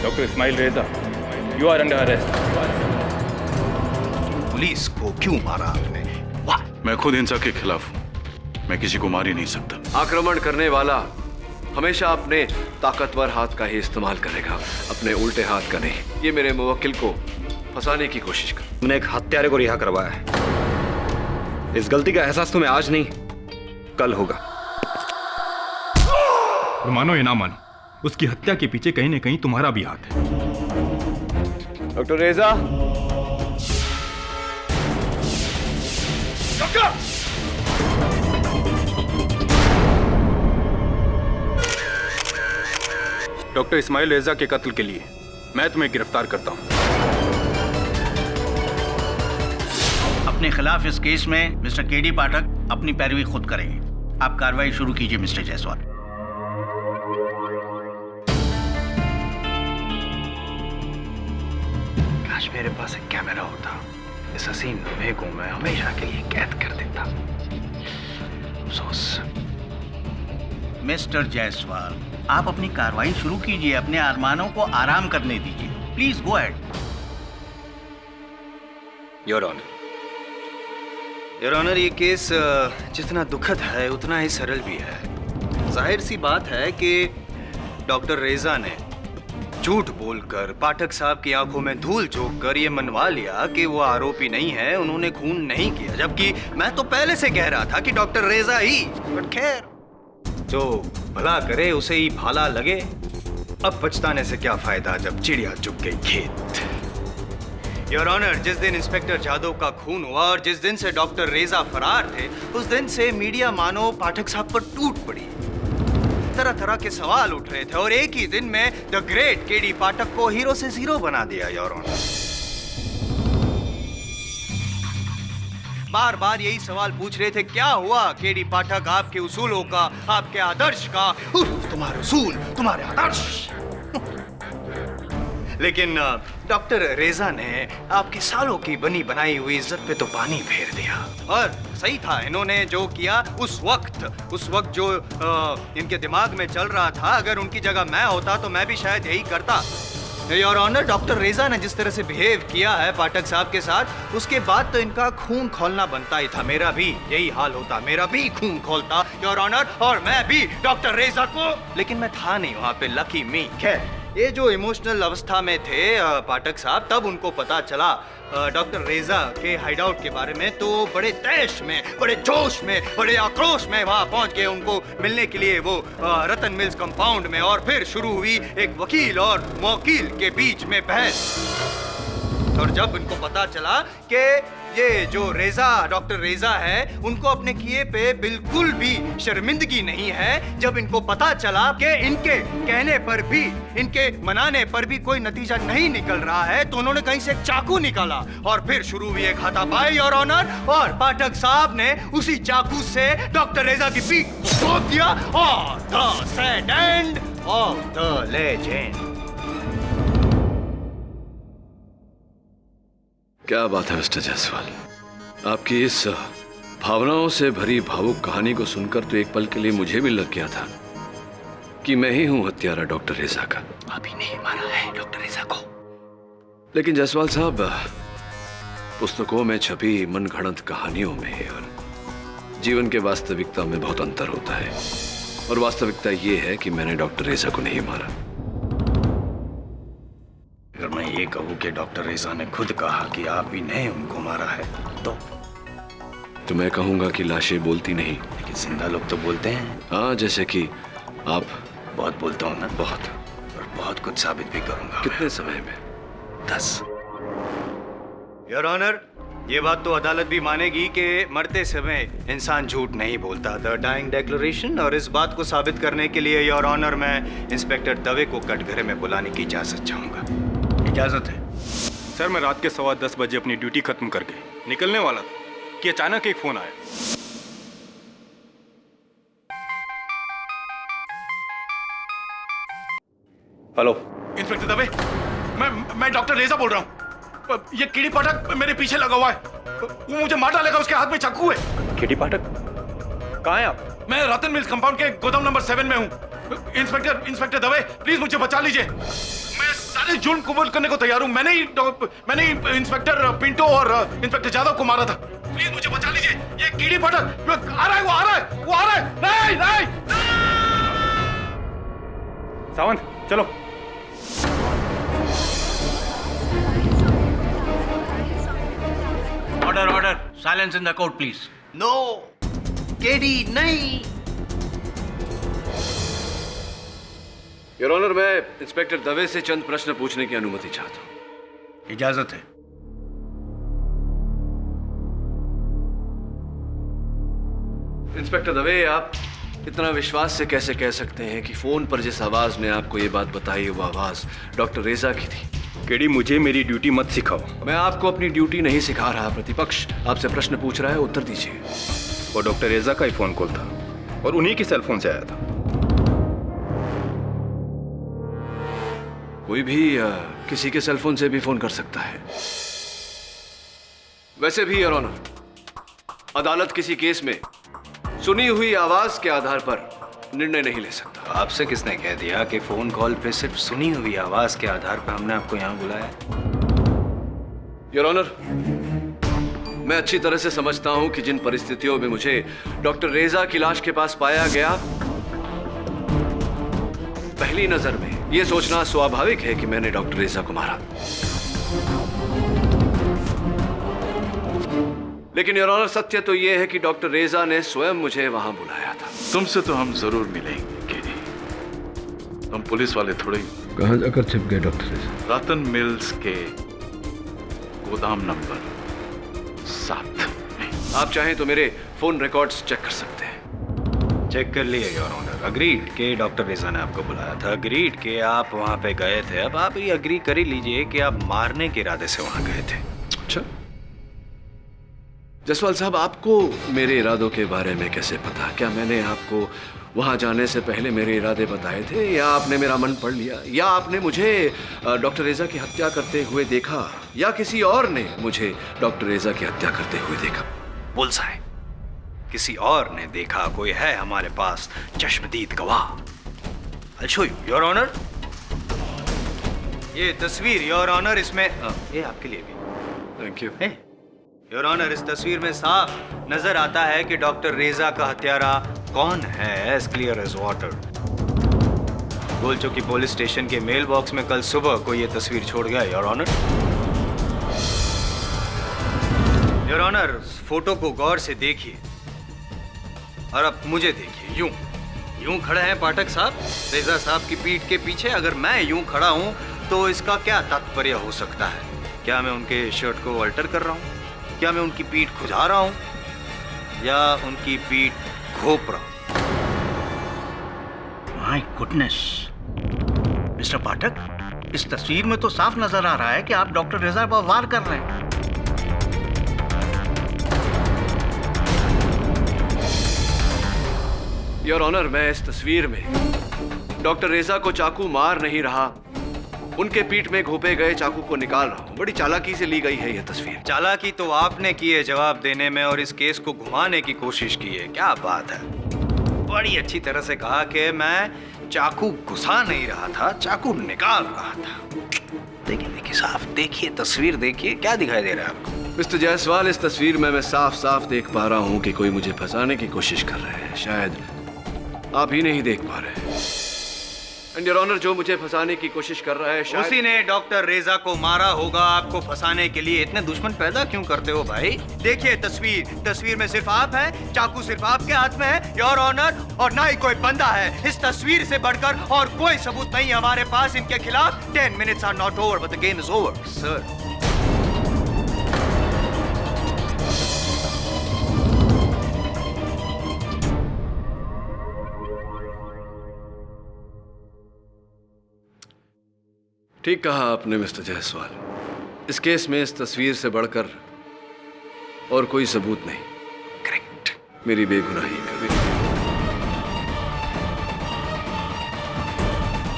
Doctor Ismail Reza, you are under arrest. Police को क्यों मारा आपने? वाह! मैं खुद हिंसा के खिलाफ हूँ, मैं किसी को मार ही नहीं सकता। आक्रमण करने वाला हमेशा अपने ताकतवर हाथ का ही इस्तेमाल करेगा, अपने उल्टे हाथ का नहीं। ये मेरे मुवक्किल को फंसाने की कोशिश कर। तुमने एक हत्यारे को रिहा करवाया है। इस गलती का एहसास तुम्हें आज नहीं कल होगा। मानो या ना मानो, उसकी हत्या के पीछे कहीं न कहीं तुम्हारा भी हाथ है। डॉक्टर रेजा, डॉक्टर इस्माइल रेजा के कत्ल के लिए मैं तुम्हें गिरफ्तार करता हूं। अपने खिलाफ इस केस में मिस्टर केडी पाठक अपनी पैरवी खुद करेंगे। आप कार्रवाई शुरू कीजिए मिस्टर जायसवाल। काश मेरे पास एक कैमरा होता, इस हसीन लम्हे को मैं हमेशा के लिए कैद कर देता। अफसोस। मिस्टर जायसवाल, आप अपनी कार्रवाई शुरू कीजिए, अपने अरमानों को आराम करने दीजिए। Please go ahead. Your honour, your honour, ये केस जितना दुखद है उतना ही सरल भी है। जाहिर सी बात है कि डॉक्टर रेजा ने झूठ बोलकर पाठक साहब की आंखों में धूल झोंक कर ये मनवा लिया कि वो आरोपी नहीं है, उन्होंने खून नहीं किया, जबकि मैं तो पहले से कह रहा था कि डॉक्टर रेजा ही। बट खैर, जो भला करे उसे ही भाला लगे। अब पछताने से क्या फायदा जब चिड़िया चुग गई खेत। योर ऑनर, जिस दिन इंस्पेक्टर जादव का खून हुआ और जिस दिन से डॉक्टर रेजा फरार थे, उस दिन से मीडिया मानो पाठक साहब पर टूट पड़ी। तरह तरह के सवाल उठ रहे थे और एक ही दिन में द ग्रेट केडी पाठक को हीरो से जीरो बना दिया। योर ऑनर, बार बार यही सवाल पूछ रहे थे, क्या हुआ केडी पाठक आपके उसूलों का, आपके आदर्श का? तुम्हारे उसूल, तुम्हारे आदर्श। लेकिन डॉक्टर रेजा ने आपकी सालों की बनी बनाई हुई इज्जत पे तो पानी फेर दिया। और सही था इन्होंने जो किया उस वक्त जो इनके दिमाग में चल रहा था, अगर उनकी जगह मैं होता तो मैं भी शायद यही करता। योर ऑनर, डॉक्टर रेजा ने जिस तरह से बिहेव किया है पाठक साहब के साथ, उसके बाद तो इनका खून खोलना बनता ही था। मेरा भी यही हाल होता, मेरा भी खून खोलता योर ऑनर, और मैं भी डॉक्टर रेजा को। लेकिन मैं था नहीं वहां पे, लकी मी। खैर, ये जो इमोशनल अवस्था में थे पाठक साहब, तब उनको पता चला डॉक्टर रेजा के हाइडआउट के बारे में, तो बड़े तैश में, बड़े जोश में, बड़े आक्रोश में वहां पहुंच गए उनको मिलने के लिए वो रतन मिल्स कंपाउंड में। और फिर शुरू हुई एक वकील और मौकील के बीच में बहस। और जब इनको पता चला कि ये जो डॉक्टर रेजा है, उनको अपने किए पे बिल्कुल भी शर्मिंदगी नहीं है, जब इनको पता चला कि इनके कहने पर भी, इनके manaने पर भी कोई नतीजा नहीं निकल रहा है, तो उन्होंने कहीं से एक चाकू निकाला और फिर शुरू हुई एक हाथापाई योर ऑनर। और पाठक साहब ने उसी चाकू से डॉक्टर रेजा की पीठ को तोड़ दिया। और the sad end of the legend. क्या बात है मिस्टर जायसवाल, आपकी इस भावनाओं से भरी भावुक कहानी को सुनकर तो एक पल के लिए मुझे भी लग गया था कि मैं ही हूं हत्यारा डॉक्टर रेजा का। अभी नहीं मारा है डॉक्टर रेजा को। लेकिन जायसवाल साहब, पुस्तकों में छपी मनगढ़ंत कहानियों में और जीवन के वास्तविकता में बहुत अंतर होता है। और वास्तविकता ये है कि मैंने डॉक्टर रेजा को नहीं मारा। अगर मैं ये कहूं कि डॉक्टर रेजा ने खुद कहा कि आप ही ने उनको मारा है, तो मैं कहूंगा कि लाशें बोलती नहीं। लेकिन जिंदा लोग तो बोलते हैं। हाँ, जैसे कि आप। बहुत बोलता हूँ ना? बहुत। और बहुत कुछ साबित भी करूंगा। कितने समय में? 10। योर ऑनर, ये बात तो अदालत भी मानेगी कि मरते समय इंसान झूठ नहीं बोलता, द डाइंग डिक्लेरेशन। और इस बात को साबित करने के लिए योर ऑनर, मैं इंस्पेक्टर दवे को कटघरे में बुलाने की इजाजत चाहूंगा। इजाजत है। सर, मैं रात के 10:15 बजे अपनी ड्यूटी खत्म करके निकलने वाला था कि अचानक एक फोन आया। हेलो इंस्पेक्टर दवे, मैं डॉक्टर रेजा बोल रहा हूँ। ये केडी पाठक मेरे पीछे लगा हुआ है, वो मुझे मार डालेगा, उसके हाथ में चाकू है। केडी पाठक, कहाँ हैं आप? मैं रतन मिल्स कंपाउंड के गोदाम नंबर 7 में हूँ। इंस्पेक्टर दवे, प्लीज मुझे बचा लीजिए। मैं सारे सारे जुर्म कबूल करने को तैयार हूँ। मैंने ही इंस्पेक्टर पिंटो और इंस्पेक्टर यादव को मारा था। प्लीज मुझे बचा लीजिए। ये कीड़ी पाठक आ रहा है, वो आ रहा है। नहीं नहीं, सावंत चलो। Order silence in the court please. No KD नहीं। योर ऑनर, मैं इंस्पेक्टर दवे से चंद प्रश्न पूछने की अनुमति चाहता हूं। इजाजत है। इंस्पेक्टर दवे, आप इतना विश्वास से कैसे कह सकते हैं कि फोन पर जिस आवाज ने आपको ये बात बताई वो आवाज डॉक्टर रेजा की थी? केडी, मुझे मेरी ड्यूटी मत सिखाओ। मैं आपको अपनी ड्यूटी नहीं सिखा रहा। प्रतिपक्ष आपसे प्रश्न पूछ रहा है, उत्तर दीजिए। वो डॉक्टर रेजा का ही फोन कॉल था और उन्हीं के सेल फोन से आया था। कोई भी किसी के सेलफोन से भी फोन कर सकता है। वैसे भी योर ऑनर, अदालत किसी केस में सुनी हुई आवाज के आधार पर निर्णय नहीं ले सकता। आपसे किसने कह दिया कि फोन कॉल पे सिर्फ सुनी हुई आवाज के आधार पर हमने आपको यहां बुलाया? योर ऑनर, मैं अच्छी तरह से समझता हूं कि जिन परिस्थितियों में मुझे डॉक्टर रेजा की लाश के पास पाया गया, पहली नजर में यह सोचना स्वाभाविक है कि मैंने डॉक्टर रेजा को मारा। लेकिन योर ऑनर, सत्य तो यह है कि डॉक्टर रेजा ने स्वयं मुझे वहां बुलाया था। तुमसे तो हम जरूर मिलेंगे केडी। हम पुलिस वाले थोड़े। कहां जाकर छिप गए डॉक्टर रेजा? रतन मिल्स के गोदाम नंबर 7 में। आप चाहें तो मेरे फोन रिकॉर्ड्स चेक कर सकते हैं। चेक कर लिए योर ऑनर। अग्रीड के डॉक्टर रेजा ने आपको बुलाया था। अग्रीड के आप वहां पे गए थे। अब आप ये अग्री कर ही लीजिए कि आप मारने के इरादे से वहां गए थे। अच्छा जसवाल साहब, आपको मेरे इरादों के बारे में कैसे पता? क्या मैंने आपको वहां जाने से पहले मेरे इरादे बताए थे, या आपने मेरा मन पढ़ लिया, या आपने मुझे डॉक्टर रेजा की हत्या करते हुए देखा, या किसी और ने मुझे डॉक्टर रेजा की हत्या करते हुए देखा? बुल्सआई। किसी और ने देखा, कोई है हमारे पास चश्मदीद गवाह। I'll show you, your honour. ये तस्वीर योर ऑनर, इसमें ये आपके लिए भी। Thank you. योर ऑनर, इस तस्वीर में साफ नजर आता है कि डॉक्टर रेजा का हत्यारा कौन है, as clear as water. Golchowki police station के मेल बॉक्स में कल सुबह को ये तस्वीर छोड़ गया your honour. Your honour, photo को गौर से देखिए और अब मुझे देखिए। यूं खड़े हैं पाठक साहब रेजा साहब की पीठ के पीछे। अगर मैं यूं खड़ा हूं तो इसका क्या तात्पर्य हो सकता है? क्या मैं उनके शर्ट को अल्टर कर रहा हूं? क्या मैं उनकी पीठ खुजा रहा हूं, या उनकी पीठ घोप रहा हूं? माय गुडनेस मिस्टर पाठक, इस तस्वीर में तो साफ नजर आ रहा है कि आप डॉक्टर रेजा पर वार कर रहे हैं। योर ऑनर, मैं इस तस्वीर में डॉक्टर रेजा को चाकू मार नहीं रहा, उनके पीठ में घोपे गए चाकू को निकाल रहा हूं। बड़ी चालाकी से ली गई है यह तस्वीर। चालाकी तो आपने की है जवाब देने में और इस केस को घुमाने की कोशिश की है। क्या बात है। बड़ी अच्छी तरह से कहा कि मैं चाकू घुसा नहीं रहा था, चाकू निकाल रहा था। देखिए साफ देखिए, तस्वीर देखिए, क्या दिखाई दे रहा है आपको? मिस्टर जायसवाल, इस तस्वीर में मैं साफ साफ देख पा रहा हूं कि कोई मुझे फंसाने की कोशिश कर रहे हैं। शायद आप ही नहीं देख पा रहे। एंड योर ऑनर, जो मुझे फंसाने की कोशिश कर रहा है शायद उसी ने डॉक्टर रेजा को मारा होगा आपको फंसाने के लिए। इतने दुश्मन पैदा क्यों करते हो भाई? देखिए तस्वीर में सिर्फ आप हैं, चाकू सिर्फ आपके हाथ में है योर ऑनर, और ना ही कोई बंदा है। इस तस्वीर से बढ़कर और कोई सबूत नहीं हमारे पास इनके खिलाफ। 10 minutes are not over but the game is over, sir. ठीक कहा आपने मिस्टर जायसवाल। इस केस में इस तस्वीर से बढ़कर और कोई सबूत नहीं। करेक्ट। मेरी बेगुनाही कभी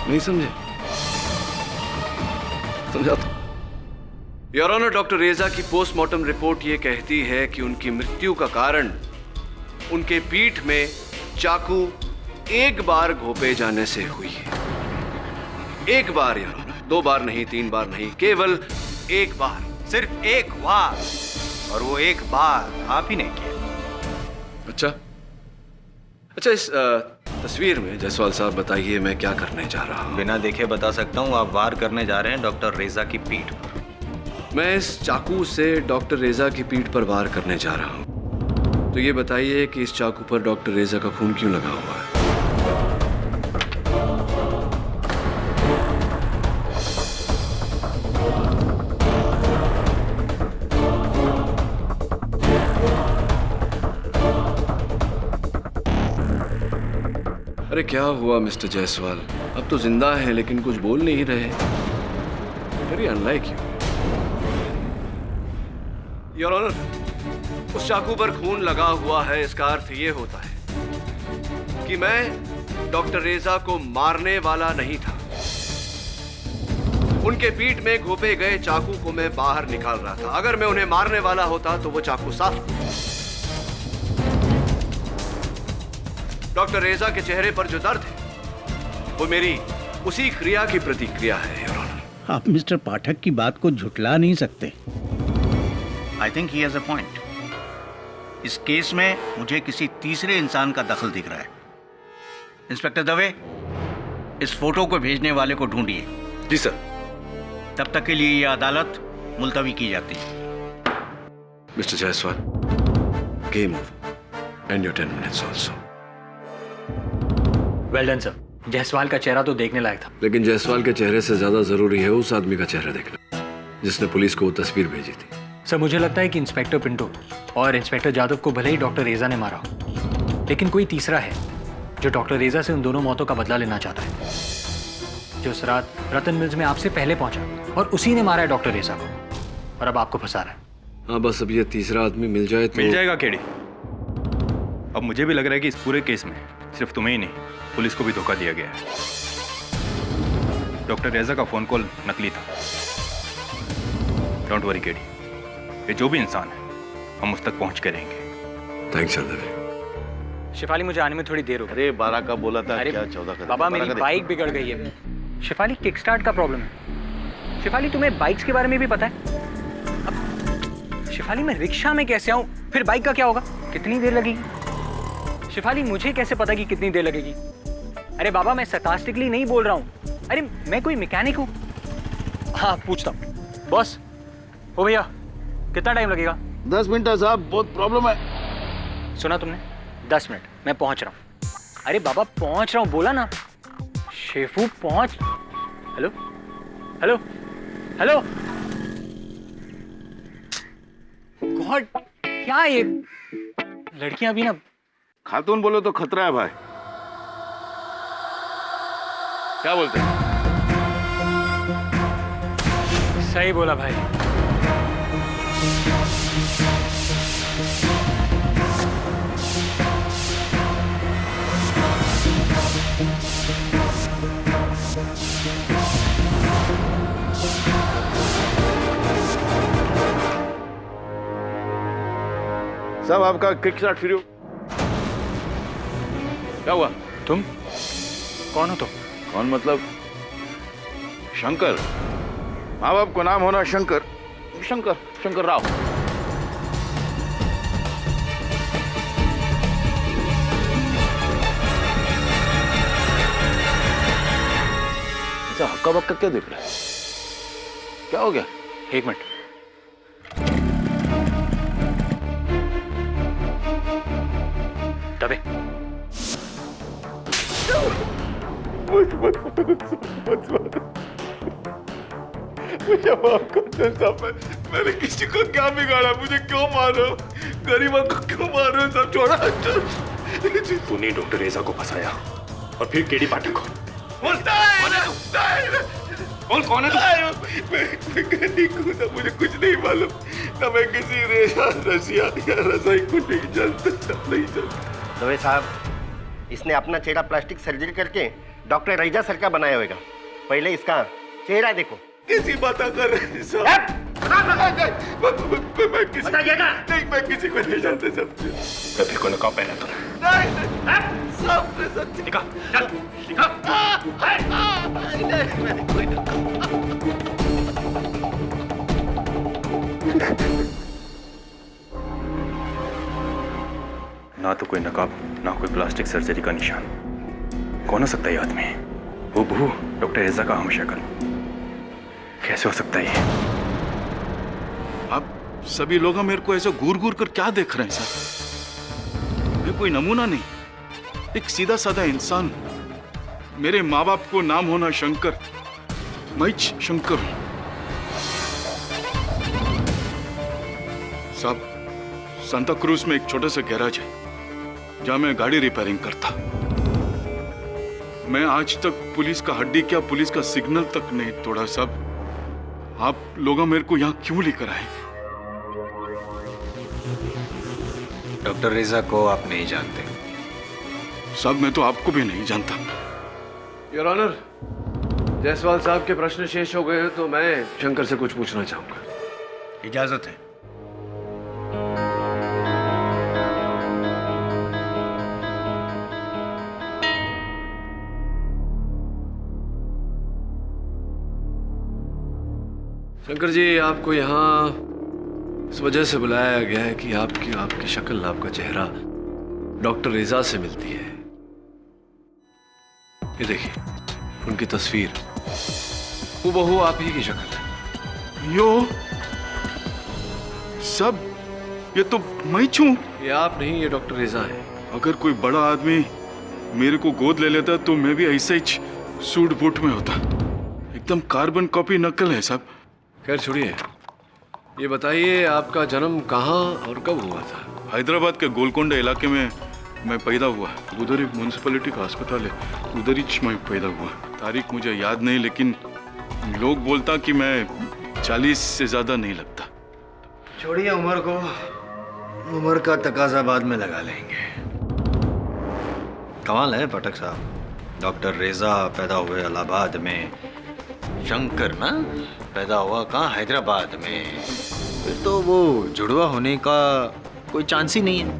नहीं समझे? समझाता। योर ऑनर, डॉक्टर रेजा की पोस्टमार्टम रिपोर्ट ये कहती है कि उनकी मृत्यु का कारण उनके पीठ में चाकू एक बार घोपे जाने से हुई है। एक बार, योर ऑनर। 2 बार नहीं, 3 बार नहीं, केवल 1 बार। सिर्फ एक बार, और वो एक बार आप ही ने किया। अच्छा, इस तस्वीर में जायसवाल साहब बताइए मैं क्या करने जा रहा हूँ? बिना देखे बता सकता हूँ, आप वार करने जा रहे हैं डॉक्टर रेजा की पीठ पर। मैं इस चाकू से डॉक्टर रेजा की पीठ पर वार करने जा रहा हूँ। तो ये बताइए कि इस चाकू पर डॉक्टर रेजा का खून क्यों लगा हुआ है? अरे क्या हुआ मिस्टर जायसवाल? अब तो जिंदा हैं लेकिन कुछ बोल नहीं रहे। Very unlike you. Your honour, उस चाकू पर खून लगा हुआ है, इसका अर्थ ये होता है कि मैं डॉक्टर रेजा को मारने वाला नहीं था। उनके पीठ में घोंपे गए चाकू को मैं बाहर निकाल रहा था। अगर मैं उन्हें मारने वाला होता तो वो चाकू साफ होता। डॉक्टर रेजा के चेहरे पर जो दर्द है वो मेरी उसी क्रिया की प्रतिक्रिया है, योर ऑनर। आप मिस्टर पाठक की बात को झुठला नहीं सकते। I think he has a point. इस केस में मुझे किसी तीसरे इंसान का दखल दिख रहा है। इंस्पेक्टर दवे, इस फोटो को भेजने वाले को ढूंढिए। जी सर। तब तक के लिए यह अदालत मुलतवी की जाती है। Mister Jaiswal, game over and your 10 minutes also. Well done sir. Jaiswal का चेहरा तो देखने लायक था, लेकिन जायसवाल के चेहरे से ज्यादा जरूरी है उस आदमी का चेहरा देखना जिसने पुलिस को वो तस्वीर भेजी थी। सर मुझे लगता है कि इंस्पेक्टर पिंटो और इंस्पेक्टर जादव को भले ही डॉक्टर रेजा ने मारा हो, लेकिन कोई तीसरा है जो डॉक्टर रेजा से उन दोनों मौतों का बदला लेना चाहता है, जो उस रात रतन मिल्स में आपसे पहले पहुंचा और उसी ने मारा है डॉक्टर रेजा को और अब आपको फंसा रहा है। हाँ, बस अब ये तीसरा आदमी मिल जाए तो मिल जाएगा केडी। अब मुझे भी लग रहा है कि इस पूरे केस में सिर्फ तुम्हें ही नहीं, पुलिस को भी धोखा दिया गया है। डॉक्टर रेजा का फोन कॉल नकली था। डोंट वरी केडी, ये जो भी इंसान है हम उस तक पहुंच के रहेंगे। Thanks sir Dave. शिफाली, मुझे आने में थोड़ी देर हो गई। अरे 12 का बोला था, अरे क्या 14 का? बाबा, मेरी बाइक बिगड़ गई है। शिफाली, किक स्टार्ट का प्रॉब्लम है। शिफाली, तुम्हें बाइक्स के बारे में भी पता है? अब शिफाली, मैं रिक्शा में कैसे आऊं? फिर बाइक का क्या होगा? कितनी देर लगेगी? शिफाली, मुझे कैसे पता कि कितनी देर लगेगी? अरे बाबा, मैं sarcastically नहीं बोल रहा हूँ। अरे मैं कोई मैकेनिक हूँ। हाँ, पूछता हूँ। बॉस, ओ भैया, कितना टाइम लगेगा? 10 मिनट है साहब, बहुत प्रॉब्लम है। सुना तुमने? 10 मिनट, मैं पहुंच रहा हूँ। अरे बाबा, पहुंच रहा हूँ बोला ना। शेफू पहुंच। Hello hello hello. गॉड, क्या ये लड़कियां भी ना। खातून बोलो तो खतरा है भाई। क्या बोलते हैं? सही बोला भाई। साहब, आपका किक स्टार्ट फ्री हो। क्या हुआ? तुम कौन हो? तुम कौन मतलब? शंकर। माँ बाप को नाम होना शंकर, शंकर शंकर राव। ऐसा हक्का बक्का क्या देख रहा है? क्या हो गया? एक मिनट। दबे। मुझे माफ कर दो साहब, मैंने किसी को क्या बिगाड़ा? मुझे क्यों मारो? गरीबों को क्यों मारो? सब छोड़ा। तूने डॉक्टर रेजा को फंसाया और फिर केडी पाठक को। बोल, कौन है तू? मैं गरीब हूँ ना, मुझे कुछ नहीं मालूम ना। मैं किसी रेजा, रसिया या रसाई को नहीं जानता, नहीं जानता। दवे साहब, इसने अपना चेहरा प्लास्टिक सर्जरी करके डॉक्टर रेजा सर का बनाया होगा। पहले इसका चेहरा देखो। कैसी बात कर रहे हैं साहब? मैं किसी को नहीं जानता सब। कभी को नकाब पहना तूने? निकाल, चल, निकाल। ना तो कोई नकाब, ना कोई प्लास्टिक सर्जरी का निशान। कौन हो सकता है ये आदमी? हूबहू डॉक्टर रेजा का हम शक्ल। कैसे हो सकता है ये? आप सभी लोग मेरे को ऐसे घूर घूर कर क्या देख रहे हैं सर? मैं कोई नमूना नहीं, एक सीधा साधा इंसान हूं। मेरे माँ बाप को नाम होना शंकर, मैं शंकर हूं। साहब, सांता क्रूज में एक छोटा सा गैराज है जहां मैं गाड़ी रिपेयरिंग करता। मैं आज तक पुलिस का हड्डी क्या, पुलिस का सिग्नल तक नहीं तोड़ा। साहब, आप लोग मेरे को यहाँ क्यों लेकर आए? डॉक्टर रेजा को आप नहीं जानते? साहब, मैं तो आपको भी नहीं जानता। योर ऑनर, जायसवाल साहब के प्रश्न शेष हो गए हैं तो मैं शंकर से कुछ पूछना चाहूंगा। इजाजत है। शंकर जी, आपको यहाँ इस वजह से बुलाया गया है कि आपकी शक्ल, आपका चेहरा डॉक्टर रेजा से मिलती है। ये देखिए, उनकी तस्वीर हूबहू आप ही की शक्ल है। यो सब, ये तो मैं छूं। ये आप नहीं, ये डॉक्टर रेजा है। अगर कोई बड़ा आदमी मेरे को गोद ले लेता तो मैं भी ऐसे ही सूट बूट में होता। एकदम कार्बन कॉपी नकल है साहब। खैर छोड़िए, ये बताइए आपका जन्म कहाँ और कब हुआ था? हैदराबाद के गोलकोंडा इलाके में मैं पैदा हुआ। उधर ही म्यूनसिपैलिटी का अस्पताल है, उधर ही मैं पैदा हुआ। तारीख मुझे याद नहीं, लेकिन लोग बोलता कि मैं 40 से ज्यादा नहीं लगता। छोड़िए उम्र को, उम्र का तकाजा बाद में लगा लेंगे। कमाल है पटक साहब, डॉक्टर रेजा पैदा हुए इलाहाबाद में, शंकर ना पैदा हुआ कहाँ, हैदराबाद में। फिर तो वो जुड़वा होने का कोई चांस ही नहीं है।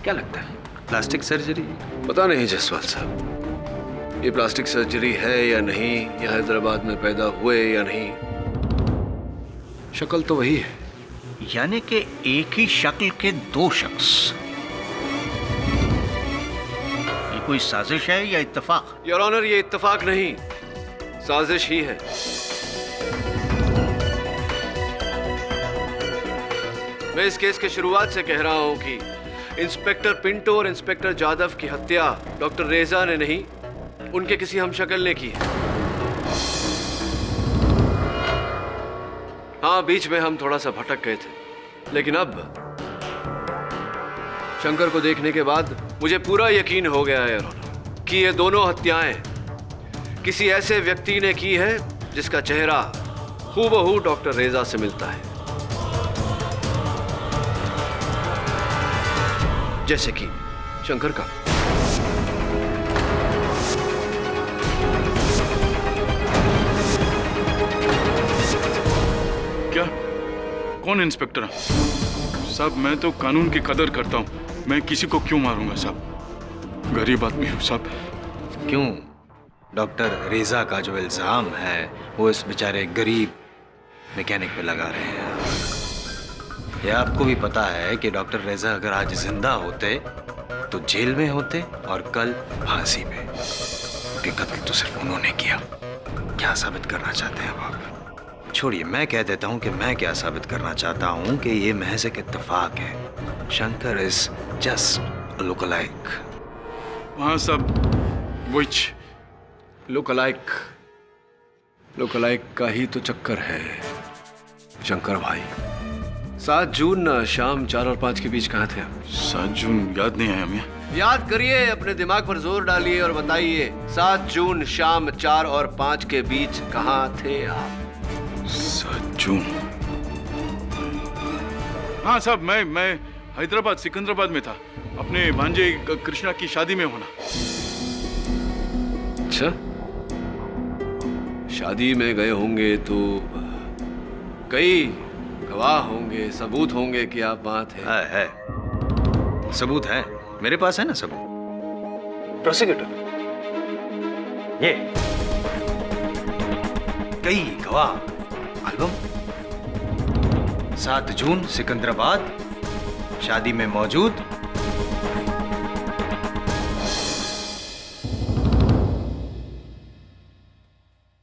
क्या लगता है, प्लास्टिक सर्जरी? पता नहीं जायसवाल साहब, ये प्लास्टिक सर्जरी है या नहीं, या हैदराबाद में पैदा हुए या नहीं, शक्ल तो वही है। यानी कि एक ही शक्ल के दो शख्स। ये कोई साजिश है या इत्तेफाक? योर ऑनर, ये इत्तेफाक नहीं, साजिश ही है। मैं इस केस के शुरुआत से कह रहा हूं कि इंस्पेक्टर पिंटो और इंस्पेक्टर जादव की हत्या डॉक्टर रेजा ने नहीं, उनके किसी हमशक्ल ने की है। हाँ, बीच में हम थोड़ा सा भटक गए थे, लेकिन अब शंकर को देखने के बाद मुझे पूरा यकीन हो गया है कि ये दोनों हत्याएं किसी ऐसे व्यक्ति ने की है जिसका चेहरा हूबहू डॉक्टर रेजा से मिलता है। जैसे कि शंकर का। क्या? कौन इंस्पेक्टर? साहब, मैं तो कानून की कदर करता हूँ, मैं किसी को क्यों मारूंगा साहब? गरीब आदमी हूँ साहब। क्यों? डॉक्टर रेजा का जो इल्जाम है वो इस बेचारे गरीब मैकेनिक पे लगा रहे हैं। ये आपको भी पता है कि डॉक्टर रेजा अगर आज जिंदा होते तो जेल में होते और कल फांसी पे। उनके कत्ल तो सिर्फ उन्होंने किया। क्या साबित करना चाहते हैं आप? छोड़िए, मैं कह देता हूँ कि मैं क्या साबित करना चाहता हूँ कि ये महज एक इत्तेफाक है। Shankar is just look alike. हाँ साहब, विच लुक अलाइक का ही तो चक्कर है शंकर भाई। 7 जून शाम 4 और 5 के बीच कहाँ थे आप? 7 जून याद नहीं है हमें। याद करिए, अपने दिमाग पर जोर डालिए और बताइए 7 जून शाम 4 और 5 के बीच कहाँ थे आप? 7 जून। हाँ साहब, मैं हैदराबाद सिकंदराबाद में था, अपने भांजे कृष्णा की शादी में होना। अच्छा, शादी में गए होंगे तो कई गवाह होंगे, सबूत होंगे कि आप वहां थे। है सबूत है, मेरे पास है ना सबूत। प्रोसिक्यूटर, ये कई गवाह, एल्बम, 7 जून सिकंदराबाद, शादी में मौजूद।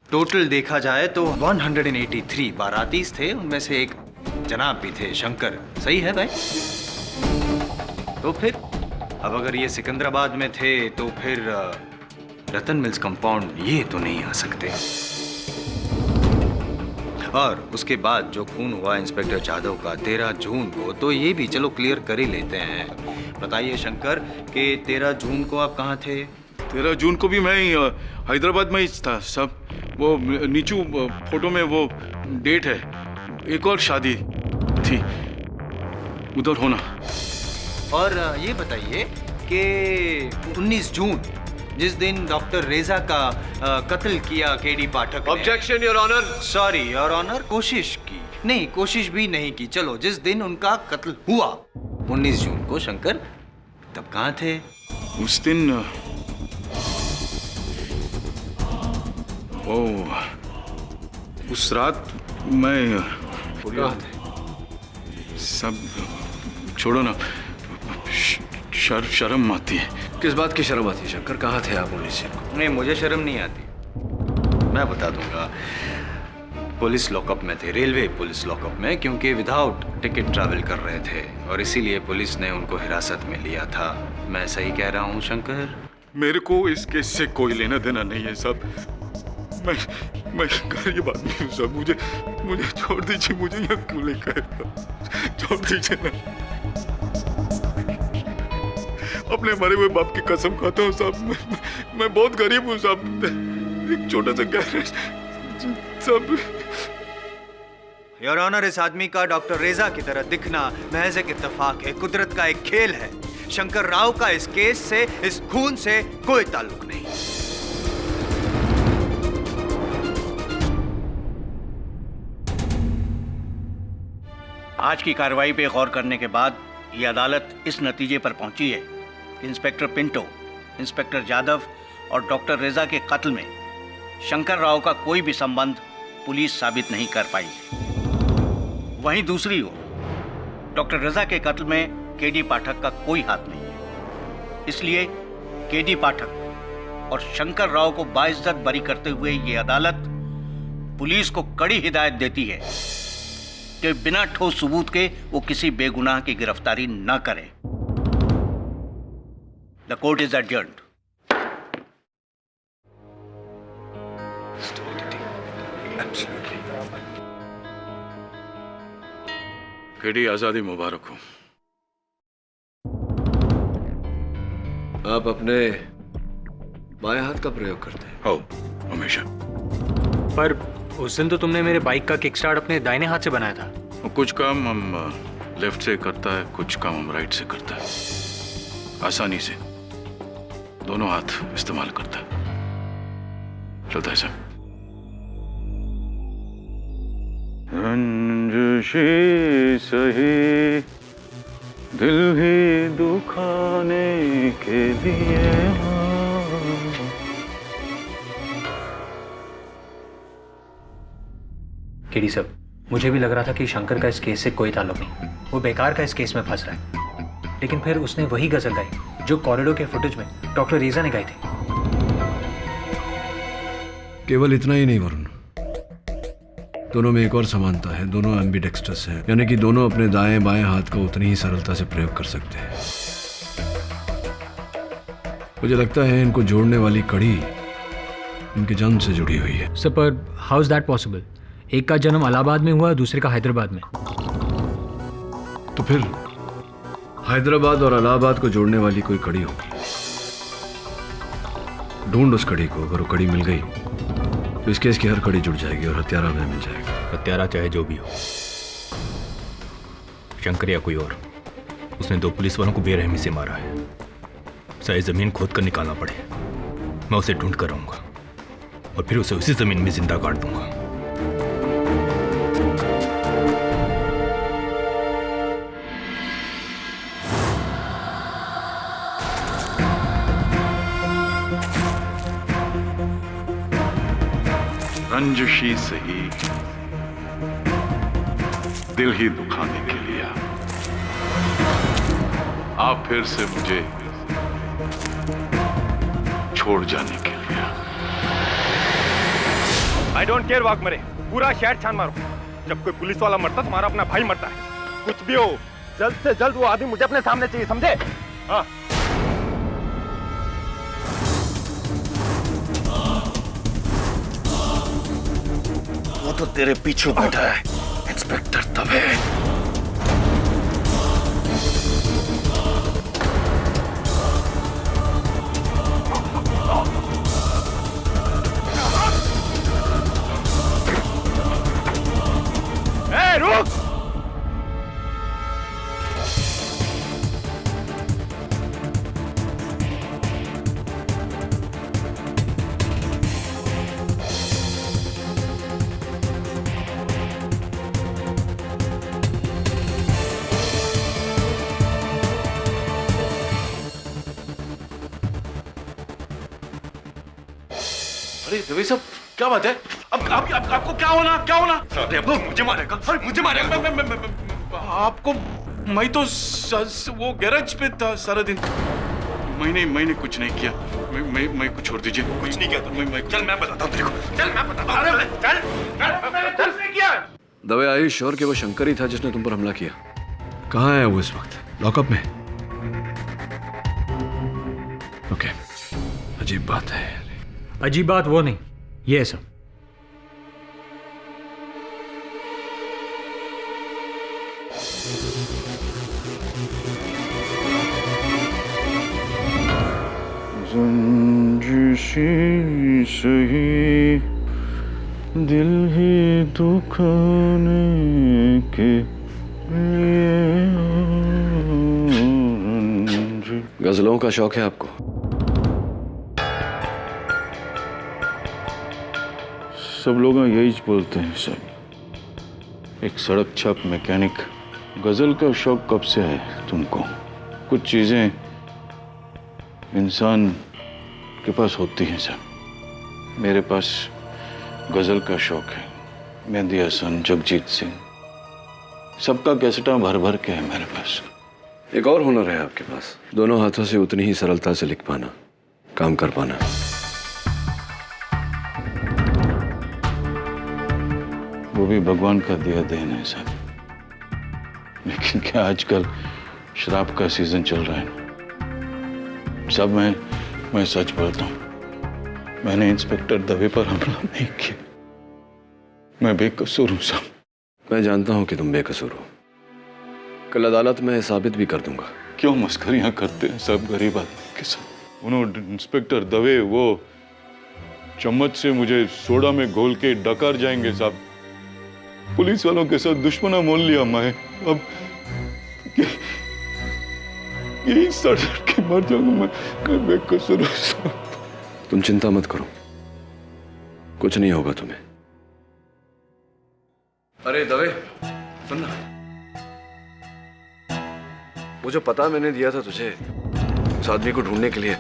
टोटल देखा जाए तो 183 बारातीस थे, उनमें से एक जनाब भी थे, शंकर। सही है भाई? तो फिर अब अगर ये सिकंदराबाद में थे तो फिर रतन मिल्स कंपाउंड ये तो नहीं आ सकते। और उसके बाद जो खून हुआ इंस्पेक्टर जादव का 13 जून को, तो ये भी चलो क्लियर कर ही लेते हैं। बताइए शंकर कि 13 जून को आप कहाँ थे? 13 जून को भी मैं हैदराबाद में ही था सब। वो नीचू फोटो में वो डेट है, एक और शादी थी उधर होना। और ये बताइए कि 19 जून जिस दिन डॉक्टर रेजा का कत्ल किया KD Pathak. Objection your honour. Sorry your honour, कोशिश की नहीं, कोशिश भी नहीं की। चलो, जिस दिन उनका कत्ल हुआ 19 जून को, शंकर तब कहाँ थे? उस दिन उस रात मैं कहाँ थे? सब छोड़ो ना, शर्म आती है। किस बात की शर्म आती है शंकर? कहाँ थे आप 19 जून को? नहीं, मुझे शर्म नहीं आती, मैं बता दूंगा। पुलिस लॉकअप में थे, रेलवे पुलिस लॉकअप में, क्योंकि विदाउट टिकट ट्रैवल कर रहे थे और इसीलिए पुलिस ने उनको हिरासत में लिया था। मैं सही कह रहा हूँ शंकर? मेरे को इस केस से कोई लेना देना नहीं है सब। मैं गरीब आदमी हूँ सब। मुझे छोड़ दीजिए, मुझे यहाँ क्यों लेकर छोड़ दीजिए ना। अपने मरे हुए बाप की कसम खाता हूँ साहब, मैं बहुत गरीब हूँ साहब। एक छोटा सा गैरेज सब। योर ऑनर, इस आदमी का डॉक्टर रेजा की तरह दिखना महज एक इत्तेफाक है, कुदरत का एक खेल है। शंकर राव का इस केस से, इस खून से कोई ताल्लुक नहीं। आज की कार्रवाई पे गौर करने के बाद ये अदालत इस नतीजे पर पहुंची है कि इंस्पेक्टर पिंटो, इंस्पेक्टर जादव और डॉक्टर रेजा के कत्ल में शंकर राव का कोई भी संबंध पुलिस साबित नहीं कर पाई। वहीं दूसरी ओर डॉक्टर रेजा के कत्ल में केडी पाठक का कोई हाथ नहीं है। इसलिए केडी पाठक और शंकर राव को बाइज्जत बरी करते हुए ये अदालत पुलिस को कड़ी हिदायत देती है कि बिना ठोस सबूत के वो किसी बेगुनाह की गिरफ्तारी न करे। The court is adjourned. KD आजादी मुबारक हो। आप अपने बाएं हाथ का प्रयोग करते हैं? हो, हमेशा। पर उस दिन तो तुमने मेरे बाइक का किक स्टार्ट अपने दाहिने हाथ से बनाया था। और कुछ काम हम लेफ्ट से करता है, कुछ काम हम राइट से करता है। आसानी से दोनों हाथ इस्तेमाल करता है। चलता है सर। रंजिशी सही दिल ही दुखाने के लिए। केडी साहब, मुझे भी लग रहा था कि शंकर का इस केस से कोई ताल्लुक नहीं, वो बेकार का इस केस में फंस रहा है। लेकिन फिर उसने वही गजल गाई जो कॉरिडोर के फुटेज में डॉक्टर रेजा ने गाई थी। केवल इतना ही नहीं वरुण, दोनों में एक और समानता है। दोनों एम्बिडेक्स्ट्रस हैं, यानी कि दोनों अपने दाएं बाएं हाथ का उतनी ही सरलता से प्रयोग कर सकते हैं। मुझे लगता है इनको जोड़ने वाली कड़ी इनके जन्म से जुड़ी हुई है। सर, पर हाउ इज दैट पॉसिबल? एक का जन्म इलाहाबाद में हुआ, दूसरे का हैदराबाद में। तो फिर हैदराबाद और इलाहाबाद को जोड़ने वाली कोई कड़ी होगी। ढूंढ उस कड़ी को, अगर वो कड़ी मिल गई तो इस केस की हर कड़ी जुड़ जाएगी और हत्यारा हमें मिल जाएगा। हत्यारा चाहे जो भी हो, शंकर या कोई और, उसने 2 पुलिस वालों को बेरहमी से मारा है। चाहे जमीन खोद कर निकालना पड़े, मैं उसे ढूंढ कर आऊंगा और फिर उसे उसी जमीन में जिंदा काट दूंगा। रंजिशी से ही दिल ही दुखाने के लिए आप फिर से मुझे छोड़ जाने के लिए। आई डोंट केयर वाघ मरे, पूरा शहर छान मारो। जब कोई पुलिस वाला मरता तुम्हारा अपना भाई मरता है। कुछ भी हो, जल्द से जल्द वो आदमी मुझे अपने सामने चाहिए, समझे? हाँ। वो तो तेरे पीछे बैठा है, इंस्पेक्टर दवे। रुक! अरे दवे साहब, क्या बात है? अब आपको क्या होना? अरे अब मुझे मारेगा, मुझे मारेगा। आपको मैं तो वो गैरेज पे था सारा दिन। मैंने कुछ नहीं किया। मैं कुछ छोड़ दीजिए। कुछ नहीं किया तो चल मैं बताता हूँ तेरे को। चल मैं बताता हूँ। अरे चल नहीं किया। दवे, आई श्योर कि वो शंकर ही था जिसने तुम पर हमला किया? कहाँ है वो इस वक्त? लॉकअप में? ओके, अजीब बात है। अजीब बात वो नहीं, ये है सब। रंजिशी सही दिल ही दुखाने के लिए। गजलों का शौक है आपको? सब लोग यही बोलते हैं सर। एक सड़क छाप मैकेनिक, गजल का शौक कब से है तुमको? कुछ चीजें इंसान के पास होती हैं सर। मेरे पास गजल का शौक है। मेहंदी हसन, जगजीत सिंह, सबका कैसेटा भर भर के है मेरे पास। एक और हुनर है आपके पास, दोनों हाथों से उतनी ही सरलता से लिख पाना, काम कर पाना। वो भी भगवान का दिया देन है सर। लेकिन क्या आजकल शराब का सीजन चल रहा है ना, सब मैं सच बोलता हूँ। मैंने इंस्पेक्टर दवे पर हमला नहीं किया। मैं बेकसूर हूँ साहब। मैं जानता हूँ कि तुम बेकसूर हो। कल अदालत में साबित भी कर दूंगा। क्यों मस्करियां करते हैं सब गरीब आदमी के साथ? उन्होंने इंस्पेक्टर दवे वो चम्मच से मुझे सोडा में घोल के डकार जाएंगे साहब। पुलिस वालों के साथ दुश्मना मोल लिया मैं। अब यही सड़ के मर जाऊंगा मैं बेकसूर हूं साहब। तुम चिंता मत करो, कुछ नहीं होगा तुम्हें। अरे दवे सुनना, वो जो पता मैंने दिया था तुझे उस आदमी को ढूंढने के लिए,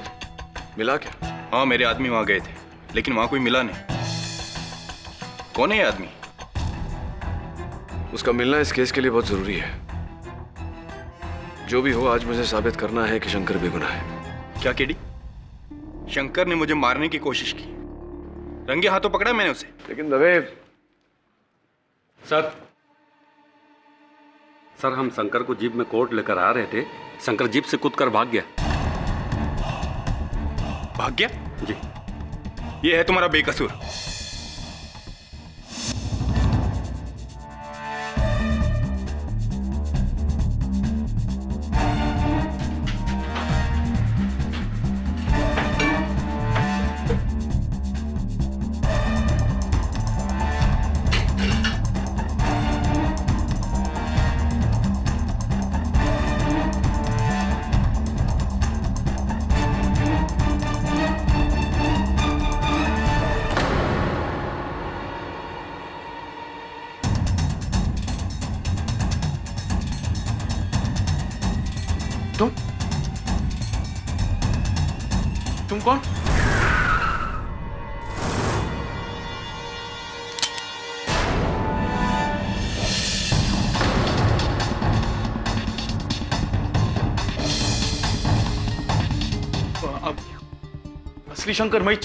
मिला क्या? हाँ, मेरे आदमी वहां गए थे, लेकिन वहां कोई मिला नहीं। कौन है ये आदमी? उसका मिलना इस केस के लिए बहुत जरूरी है। जो भी हो, आज मुझे साबित करना है कि शंकर बेगुनाह है। क्या केडी? शंकर ने मुझे मारने की कोशिश की, रंगे हाथों पकड़ा मैंने उसे। लेकिन दवे सर हम शंकर को जीप में कोर्ट लेकर आ रहे थे। शंकर जीप से कूदकर भाग गया। भाग गया? जी। ये है तुम्हारा बेकसूर। तुम कौन? असली शंकर मैच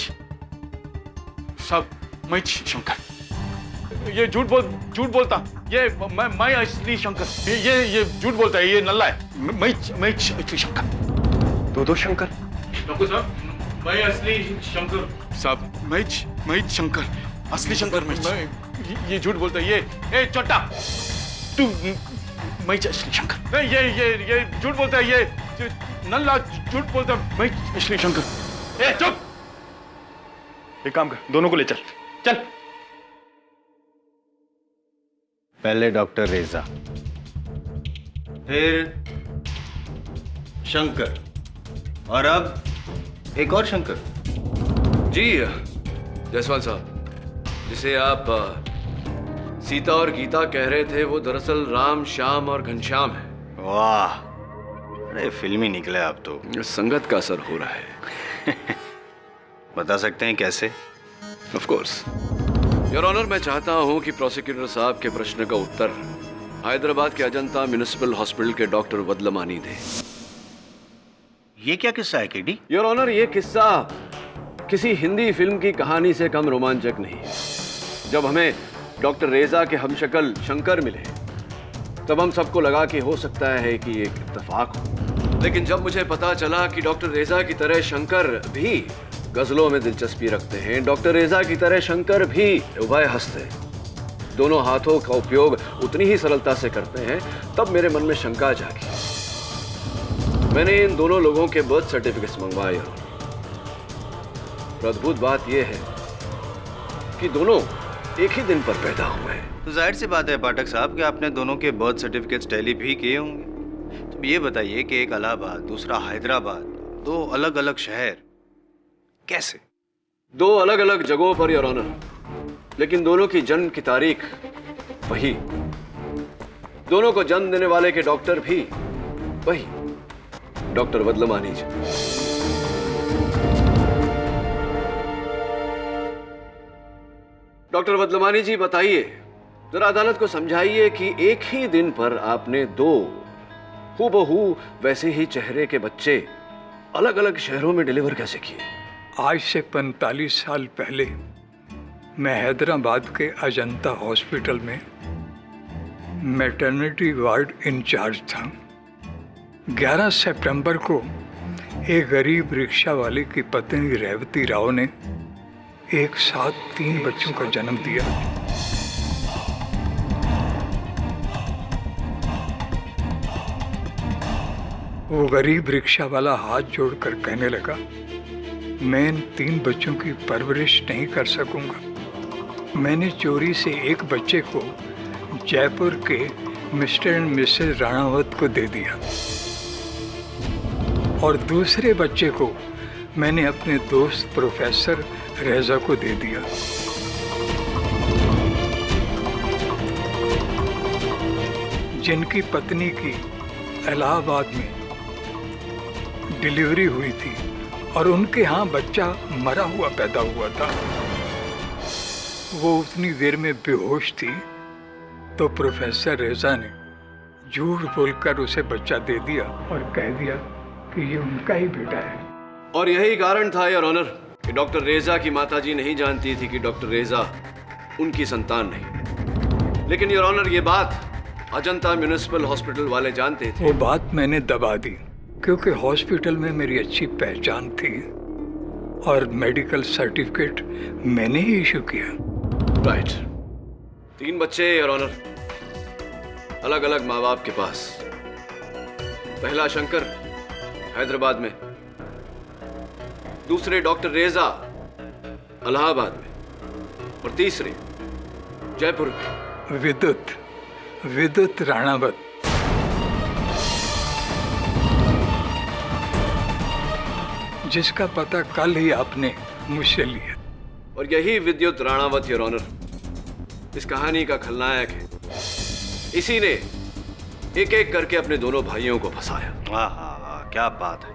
साहब, मैच शंकर। ये झूठ बोलता, ये मैं असली शंकर। ये झूठ बोलता है, ये नल्ला है। मैच असली शंकर। दो शंकर? डॉक्टर साहब, मैं असली शंकर साहब। मैच शंकर, असली शंकर मैच। ये झूठ बोलता है, ये चोटा तू। मैच असली शंकर। नहीं, ये झूठ बोलता है, ये नल्ला झूठ बोलता है। मैच असली शंकर। ए चुप! एक काम कर, दोनों को ले चल। पहले डॉक्टर रेजा, फिर शंकर, और अब एक और शंकर। जी जायसवाल साहब, जिसे आप सीता और गीता कह रहे थे, वो दरअसल राम, श्याम और घनश्याम है। वाह, अरे फिल्मी निकले आप तो। संगत का असर हो रहा है। बता सकते हैं कैसे? ऑफ कोर्स योर ऑनर, मैं चाहता हूं कि प्रोसिक्यूटर साहब के प्रश्न का उत्तर हैदराबाद के अजंता म्युनिसिपल हॉस्पिटल के डॉक्टर वदलमानी दे। ये क्या किस्सा है केडी? योर ऑनर, ये किस्सा किसी हिंदी फिल्म की कहानी से कम रोमांचक नहीं है। जब हमें डॉक्टर रेजा के हमशक्ल शंकर मिले, तब हम सबको लगा कि हो सकता है कि एक इत्तेफाक हो। लेकिन जब मुझे पता चला कि डॉक्टर रेजा की तरह शंकर भी गजलों में दिलचस्पी रखते हैं, डॉक्टर रेजा की तरह शंकर भी उभय हस्ते, दोनों हाथों का उपयोग उतनी ही सरलता से करते हैं, तब मेरे मन में शंका जागी। मैंने इन दोनों लोगों के बर्थ सर्टिफिकेट्स मंगवाए। और अद्भुत बात यह है कि दोनों एक ही दिन पर पैदा हुए हैं। तो जाहिर सी बात है पाठक साहब कि आपने दोनों के बर्थ सर्टिफिकेट्स टैली भी किए होंगे। तो ये बताइए कि एक इलाहाबाद, दूसरा हैदराबाद, दो अलग अलग शहर, कैसे? दो अलग अलग जगहों पर योर ऑनर, लेकिन दोनों की जन्म की तारीख वही, दोनों को जन्म देने वाले के डॉक्टर भी वही, डॉक्टर वदलमानी जी। डॉक्टर वदलमानी जी, बताइए जरा, अदालत को समझाइए कि एक ही दिन पर आपने दो हूबहू वैसे ही चेहरे के बच्चे अलग अलग शहरों में डिलीवर कैसे किए? आज से 45 साल पहले मैं हैदराबाद के अजंता हॉस्पिटल में मैटरनिटी वार्ड इंचार्ज था। 11 सितंबर को एक गरीब रिक्शा वाले की पत्नी रेवती राव ने एक साथ 3 बच्चों का जन्म दिया। वो गरीब रिक्शा वाला हाथ जोड़कर कहने लगा, मैं इन 3 बच्चों की परवरिश नहीं कर सकूंगा। मैंने चोरी से एक बच्चे को जयपुर के मिस्टर एंड मिसेस राणावत को दे दिया और दूसरे बच्चे को मैंने अपने दोस्त प्रोफेसर रेजा को दे दिया। जिनकी पत्नी की इलाहाबाद में डिलीवरी हुई थी और उनके यहाँ बच्चा मरा हुआ पैदा हुआ था। वो उतनी देर में बेहोश थी तो प्रोफेसर रेजा ने झूठ बोलकर उसे बच्चा दे दिया और कह दिया कि ये उनका ही बेटा है। और यही कारण था योर ऑनर कि डॉक्टर रेजा की माताजी नहीं जानती थी कि डॉक्टर रेजा उनकी संतान नहीं। लेकिन योर ऑनर, ये बात अजंता म्युनिसिपल हॉस्पिटल वाले जानते थे। वो बात मैंने दबा दी क्योंकि हॉस्पिटल में मेरी अच्छी पहचान थी और मेडिकल सर्टिफिकेट मैंने ही इशू किया। राइट, 3 बच्चे योर ऑनर, अलग अलग माँ बाप के पास। पहला शंकर हैदराबाद में, दूसरे डॉक्टर रेजा इलाहाबाद में, और तीसरे जयपुर में विद्युत राणावत। जिसका पता कल ही आपने मुझसे लिया। और यही विद्युत राणावत योर ऑनर इस कहानी का खलनायक है। इसी ने एक एक करके अपने दोनों भाइयों को फंसाया। हाँ, क्या बात है।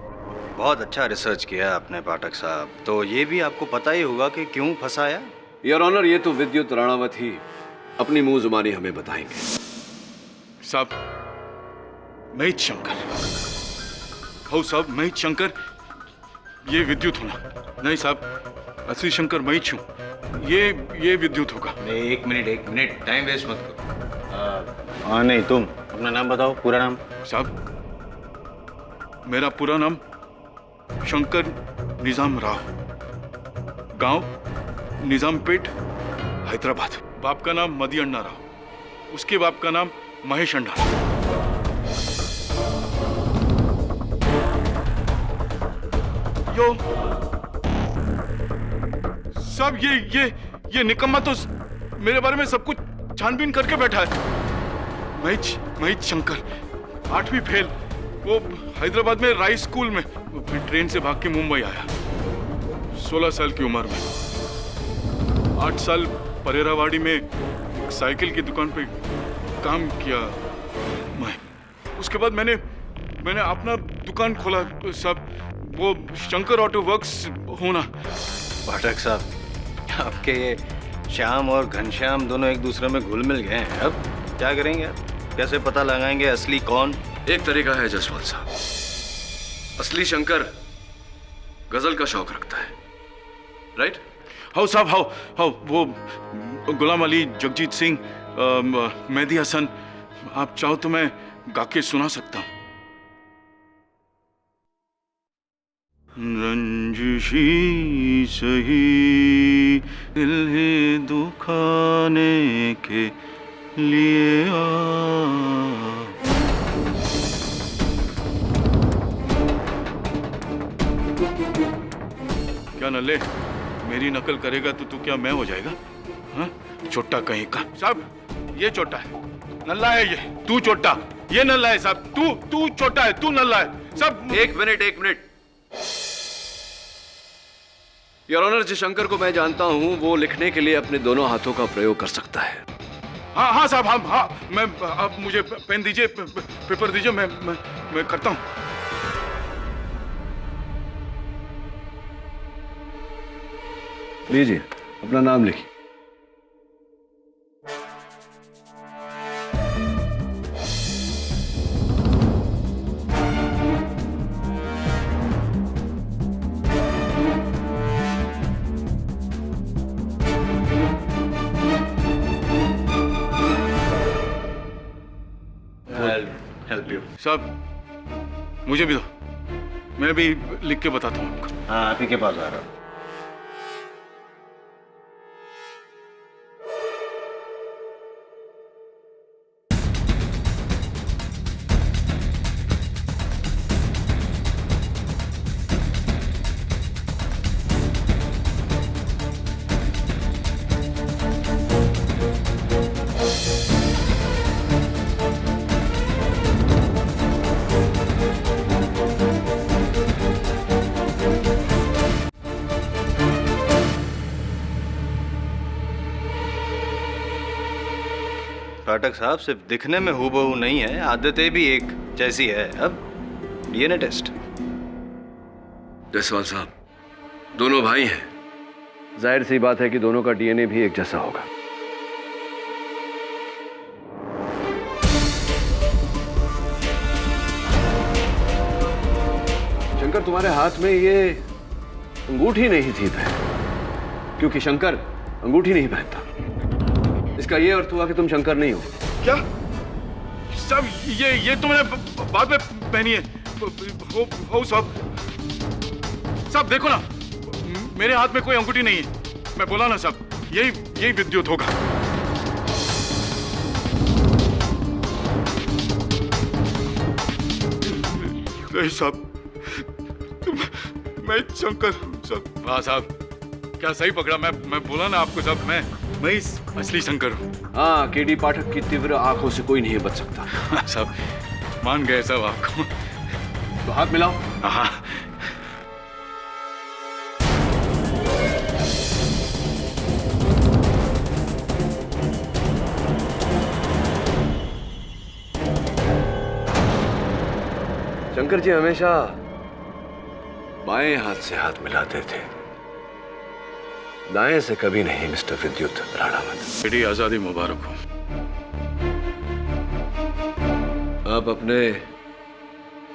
बहुत अच्छा रिसर्च किया आपने पाठक साहब। तो ये भी आपको पता ही होगा कि क्यों फंसाया? योर ऑनर, ये तो विद्युत राणावत ही अपनी मुंह जुबानी हमें बताएंगे। साहब, मैं शंकर खाऊ साहब, मैं शंकर ये विद्युत होना। नहीं साहब, असली शंकर मैं ही हूँ। ये विद्युत होगा। एक मिनट, टाइम वेस्ट मत करो। हाँ नहीं, तुम अपना नाम बताओ, पूरा नाम। साहब मेरा पूरा नाम शंकर निजाम राव, गांव निजामपेट, हैदराबाद। बाप का नाम मदी अण्णा राव, उसके बाप का नाम महेश अण्णा राव। यो सब ये निकम्मा तो मेरे बारे में सब कुछ छानबीन करके बैठा है। महित शंकर, 8वीं फेल, वो हैदराबाद में राइस स्कूल में, फिर ट्रेन से भाग के मुंबई आया 16 साल की उम्र में। 8 साल परेरावाड़ी में एक साइकिल की दुकान पे काम किया मैं। उसके बाद मैंने अपना दुकान खोला सब, वो शंकर ऑटो वर्क्स होना। पाठक साहब, आपके ये श्याम और घनश्याम दोनों एक दूसरे में घुल मिल गए हैं। अब क्या करेंगे आप? कैसे पता लगाएंगे असली कौन? एक तरीका है जसवाल साहब, असली शंकर गजल का शौक रखता है, राइट? हाउ साहब, हाउ वो गुलाम अली, जगजीत सिंह, मेहदी हसन, आप चाहो तो मैं गा के सुना सकता हूँ। रंजिशी सही दिल है दुखाने के लिए क्या नल्ले, मेरी नकल करेगा तो तू क्या मैं हो जाएगा? हाँ, छोटा कहीं का। साहब ये छोटा है, नल्ला है ये, तू छोटा, ये नल्ला है साहब, तू छोटा है, तू नल्ला है सब। एक मिनट योर ऑनर, जिस शंकर को मैं जानता हूं वो लिखने के लिए अपने दोनों हाथों का प्रयोग कर सकता है। हाँ साहब, हाँ मैं, आप मुझे पेन दीजिए, पेपर दीजिए, मैं करता हूं। लीजिए, अपना नाम लिखिए। हेल्प यू साहब, मुझे भी दो, मैं भी लिख के बताता हूँ आपको। हाँ, आप ही के पास आ रहा हूँ। पाठक साहब, सिर्फ दिखने में हूबहू नहीं है, आदतें भी एक जैसी है। अब डीएनए टेस्ट। जयसवाल साहब, दोनों भाई हैं, जाहिर सी बात है कि दोनों का डीएनए भी एक जैसा होगा। शंकर, तुम्हारे हाथ में ये अंगूठी नहीं थी पहले, क्योंकि शंकर अंगूठी नहीं पहनता। इसका ये अर्थ हुआ कि तुम शंकर नहीं हो। क्या सब ये तो मैंने बाद में पहनी है। हो सब देखो ना, मेरे हाथ में कोई अंगूठी नहीं है। मैं बोला ना साहब, यही विद्युत होगा। नहीं साहब, मैं शंकर साहब। हाँ साहब, क्या सही पकड़ा। मैं बोला ना आपको साहब, मैं असली शंकर हूँ। हाँ, केडी पाठक की तीव्र आंखों से कोई नहीं बच सकता। साहब मान गए साहब आपको। तो हाथ मिलाओ। हाँ। शंकर जी हमेशा बाएं हाथ से हाथ मिलाते थे, दाएं से कभी नहीं, मिस्टर विद्युत राणावत। केडी आजादी मुबारक हो। आप अपने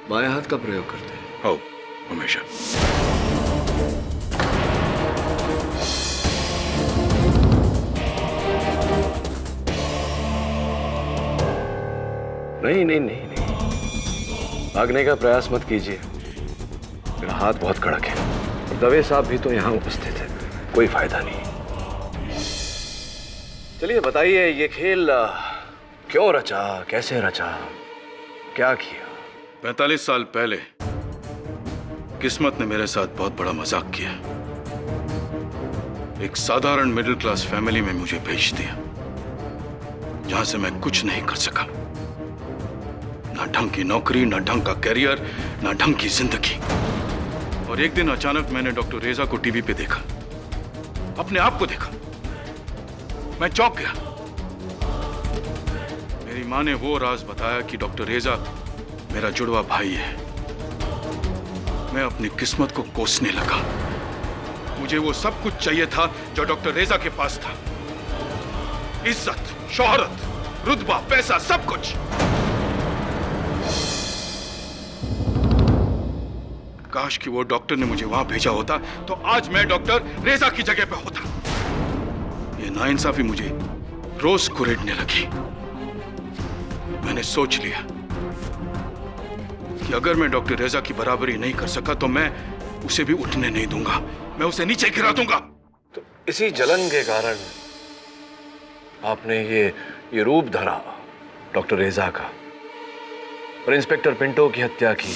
बाएं हाथ का प्रयोग करते हैं? हो, हमेशा। नहीं नहीं नहीं नहीं, भागने का प्रयास मत कीजिए। मेरा हाथ बहुत कड़क है और दवे साहब भी तो यहाँ उपस्थित है, कोई फायदा नहीं। चलिए बताइए, ये खेल क्यों रचा, कैसे रचा, क्या किया? 45 साल पहले किस्मत ने मेरे साथ बहुत बड़ा मजाक किया। एक साधारण मिडिल क्लास फैमिली में मुझे भेज दिया, जहां से मैं कुछ नहीं कर सका। ना ढंग की नौकरी, ना ढंग का करियर, ना ढंग की जिंदगी। और एक दिन अचानक मैंने डॉक्टर रेजा को टीवी पे देखा, अपने आप को देखा। मैं चौंक गया। मेरी माँ ने वो राज बताया कि डॉक्टर रेजा मेरा जुड़वा भाई है। मैं अपनी किस्मत को कोसने लगा। मुझे वो सब कुछ चाहिए था जो डॉक्टर रेजा के पास था। इज्जत, शोहरत, रुतबा, पैसा, सब कुछ। काश कि वो डॉक्टर ने मुझे वहां भेजा होता तो आज मैं डॉक्टर रेजा की जगह पे होता। ये नाइंसाफी मुझे रोज कुरेदने लगी। मैंने सोच लिया कि अगर मैं डॉक्टर रेजा की बराबरी नहीं कर सका तो मैं उसे भी उठने नहीं दूंगा, मैं उसे नीचे गिरा दूंगा। तो इसी जलन के कारण आपने ये रूप धरा डॉक्टर रेजा का और इंस्पेक्टर पिंटो की हत्या की।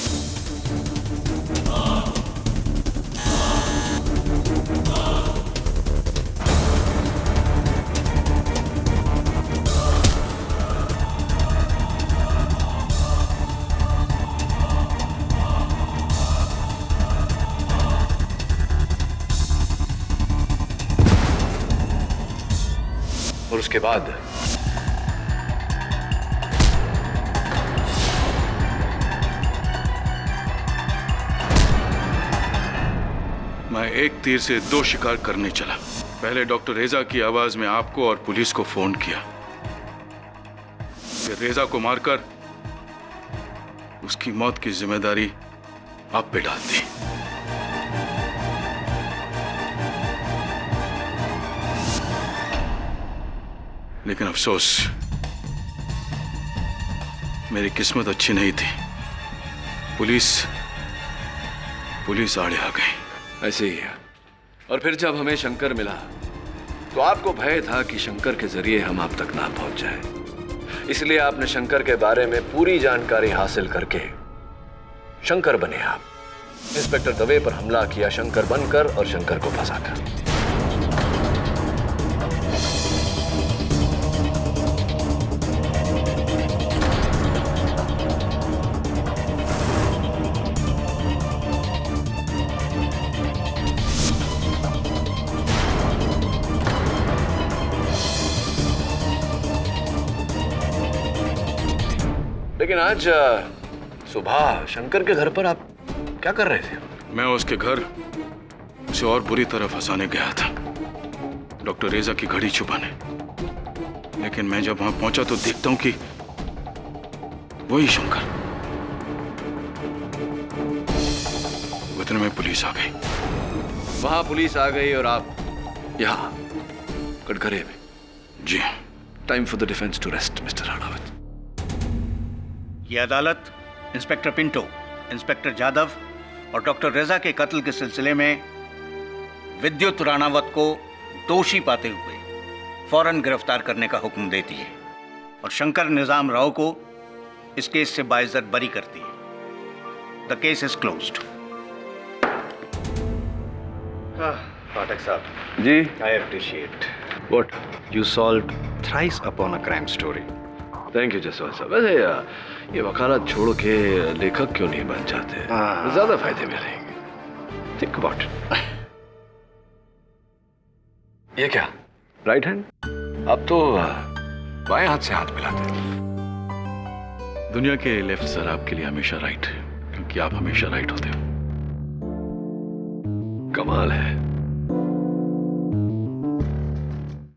और उसके बाद मैं एक तीर से दो शिकार करने चला। पहले डॉक्टर रेजा की आवाज में आपको और पुलिस को फोन किया, फिर रेजा को मारकर उसकी मौत की जिम्मेदारी आप पे डाल दी। लेकिन अफसोस, मेरी किस्मत अच्छी नहीं थी। पुलिस आड़े आ गई। ऐसे ही है। और फिर जब हमें शंकर मिला तो आपको भय था कि शंकर के जरिए हम आप तक ना पहुंच जाए, इसलिए आपने शंकर के बारे में पूरी जानकारी हासिल करके शंकर बने आप। इंस्पेक्टर दवे पर हमला किया शंकर बनकर और शंकर को फंसाकर। लेकिन आज सुबह शंकर के घर पर आप क्या कर रहे थे? मैं उसके घर उसे और बुरी तरह फंसाने गया था, डॉक्टर रेजा की घड़ी छुपाने। लेकिन मैं जब वहां पहुंचा तो देखता हूं कि वही शंकर। उतने में पुलिस आ गई। वहां पुलिस आ गई और आप यहां कटघरे में। जी। Time for the defence to rest mister Ranawat. ये अदालत इंस्पेक्टर पिंटो, इंस्पेक्टर जाधव और डॉक्टर रेजा के कत्ल के सिलसिले में विद्युत राणावत को दोषी पाते हुए फौरन गिरफ्तार करने का हुक्म देती है और शंकर निजाम राव को इस केस से बाइज्जत बरी करती है। The case is closed. Pathak sahab ji. I appreciate what you solved thrice upon a crime story. Thank you Jaswal sahab. वैसे ये वकालत छोड़ के लेखक क्यों नहीं बन जाते? ज्यादा फायदे में रहेंगे। Think about it. ये क्या राइट हैंड? अब तो बाएं हाथ से हाथ मिलाते हैं। दुनिया के लेफ्ट सर आपके लिए हमेशा राइट है, क्योंकि आप हमेशा राइट होते हो। कमाल है।